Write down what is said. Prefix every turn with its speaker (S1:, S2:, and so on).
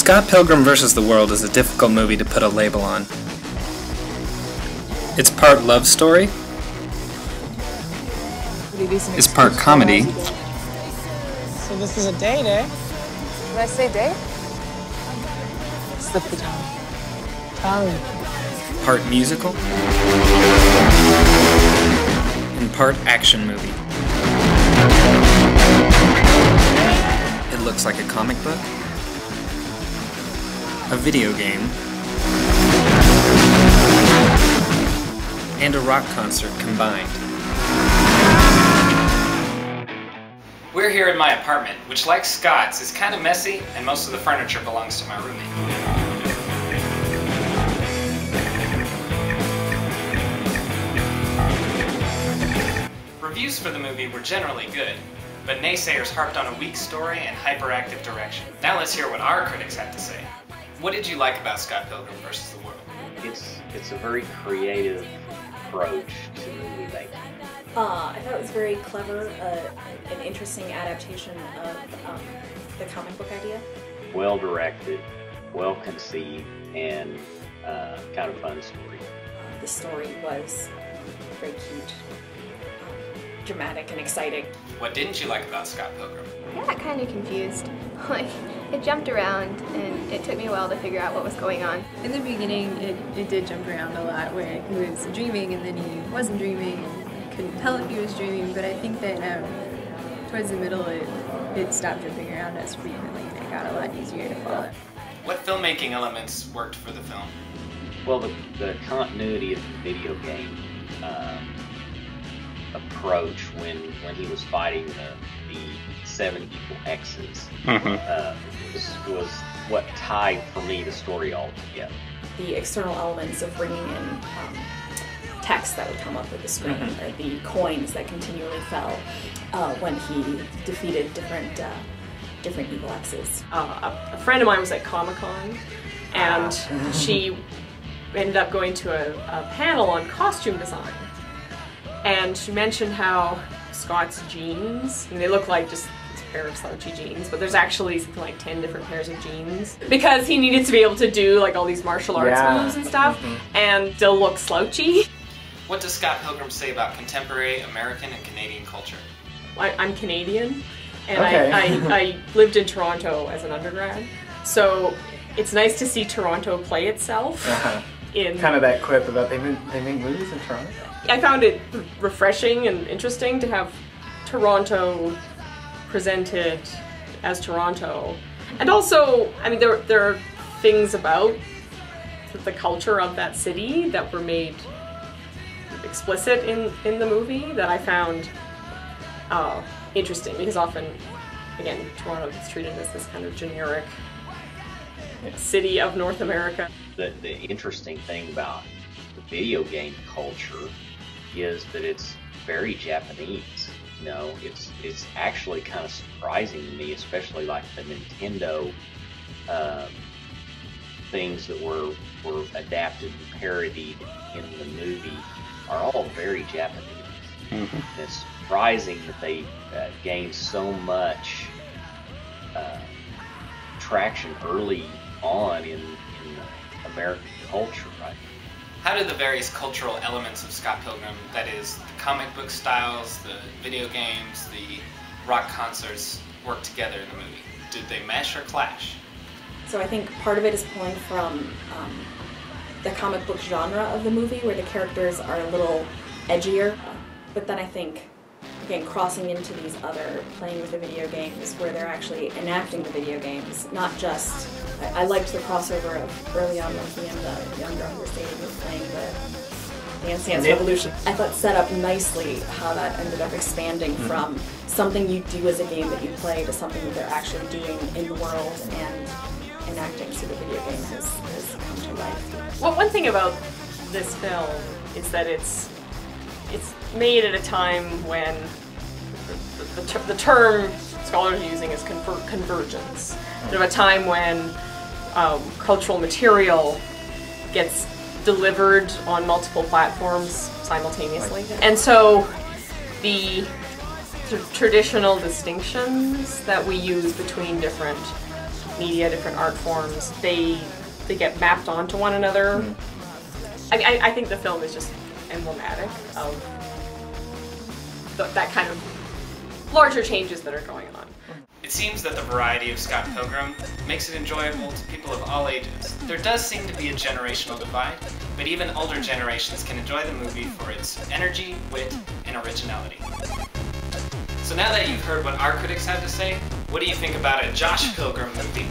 S1: Scott Pilgrim vs. the World is a difficult movie to put a label on. It's part love story, it's part comedy.
S2: So this is a date, eh?
S3: Did I say date?
S2: Slip the tongue. Tongue.
S1: Part musical, and part action movie. It looks like a comic book, a video game, and a rock concert combined. We're here in my apartment, which, like Scott's, is kind of messy, and most of the furniture belongs to my roommate. Reviews for the movie were generally good, but naysayers harped on a weak story and hyperactive direction. Now let's hear what our critics had to say. What did you like about Scott Pilgrim vs. the World?
S4: It's a very creative approach to movie making.
S5: I thought it was very clever, an interesting adaptation of the comic book idea.
S4: Well directed, well conceived, and kind of fun story.
S5: The story was very cute, dramatic, and exciting.
S1: What didn't you like about Scott Pilgrim?
S3: I got kind of confused. Like, it jumped around, and it took me a while to figure out what was going on.
S6: In the beginning, it did jump around a lot, where he was dreaming and then he wasn't dreaming, and couldn't tell if he was dreaming, but I think that towards the middle it stopped jumping around as frequently, and it got a lot easier to follow.
S1: What filmmaking elements worked for the film?
S4: Well, the continuity of the video game approach when he was fighting the 7 equal X's was what tied for me the story all together.
S5: The external elements of bringing in text that would come up with the screen, or the coins that continually fell when he defeated different evil X's.
S7: A friend of mine was at Comic-Con, and she ended up going to a panel on costume design. And she mentioned how Scott's jeans, and they look like just this pair of slouchy jeans, but there's actually something like 10 different pairs of jeans. Because he needed to be able to do like all these martial arts moves and stuff, and still look slouchy.
S1: What does Scott Pilgrim say about contemporary American and Canadian culture?
S7: I'm Canadian, and I lived in Toronto as an undergrad, so it's nice to see Toronto play itself. In
S8: kind of that quip about they make movies in Toronto.
S7: I found it refreshing and interesting to have Toronto presented as Toronto. And also, I mean, there are things about the culture of that city that were made explicit in the movie that I found interesting, because often, again, Toronto is treated as this kind of generic city of North America.
S4: The interesting thing about the video game culture is that it's very Japanese. You know, it's actually kind of surprising to me, especially like the Nintendo things that were adapted and parodied in the movie are all very Japanese. It's surprising that they gained so much traction early on in American culture, right?
S1: How did the various cultural elements of Scott Pilgrim, that is, the comic book styles, the video games, the rock concerts, work together in the movie? Did they mesh or clash?
S5: So I think part of it is pulling from the comic book genre of the movie, where the characters are a little edgier, but then I think, again, crossing into these other, playing with the video games, where they're actually enacting the video games, not just, I liked the crossover of early on when he and the young girl who were dating was playing the Dance Dance Revolution. I thought set up nicely how that ended up expanding from something you do as a game that you play to something that they're actually doing in the world and enacting, so the video game has come to life.
S7: Well, one thing about this film is that it's made at a time when the term scholars are using is convergence. Sort of a time when cultural material gets delivered on multiple platforms simultaneously. And so the sort of traditional distinctions that we use between different media, different art forms, they get mapped onto one another. I mean, I think the film is just emblematic of that kind of larger changes that are going on.
S1: It seems that the variety of Scott Pilgrim makes it enjoyable to people of all ages. There does seem to be a generational divide, but even older generations can enjoy the movie for its energy, wit, and originality. So now that you've heard what our critics have to say, what do you think about a Josh Pilgrim movie?